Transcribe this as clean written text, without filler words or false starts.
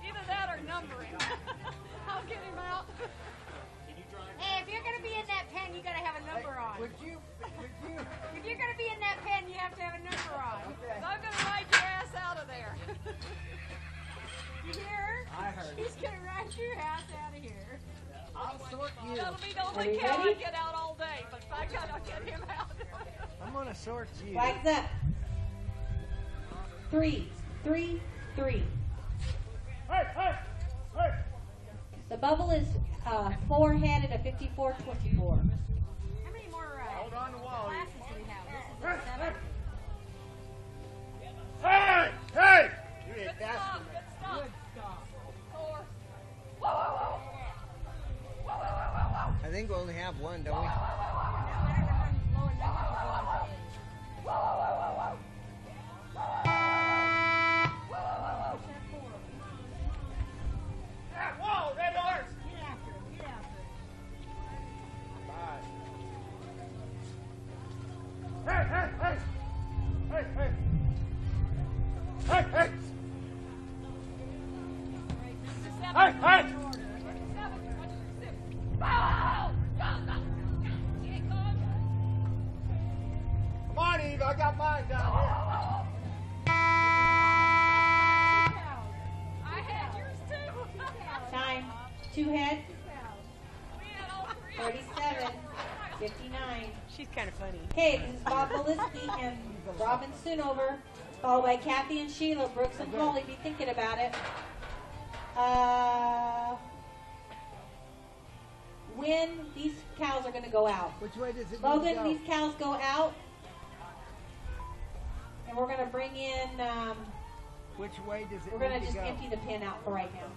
Either that or numbering. I'll get him out. Hey, if you're going to be in that pen, you got to have a number on. Would you? If you're going to be in that pen, you have to have a number on. Okay. I'm going to ride your ass out of there. You hear? I heard. He's going to ride your ass out of here. I'll sort you. That'll be the Are only you cow I ready? get out all day, but if I gotta get him out. I'm gonna sort you. Flags up. 3, 3, 3. Hey, hey, hey. The bubble is 4 headed at 54-24. How many more Hold on to Wally. classes do we have? This is the 7th. Hey, hey. You Good hit that. stop, good stop. Good stop. 4. Whoa, whoa, whoa. I think we only have one, don't we? Whoa, red horse! Get after him. Get after him. Hey, hey, hey! Hey, hey! Hey, hey! Hey, hey! Come on, Eve, I got mine down here. I had yours too. Time. 2 head. We had all 3. 37. 59. She's kind of funny. Okay, this is Bob Beliski and Robin Soonover, followed by Kathy and Sheila, Brooks and Holly. Be thinking about it. When these cows are going to go out. Which way does it Logan, go? these cows go out. And we're going to bring in, Which way does it we're going need to to just go? empty the pen out for right now.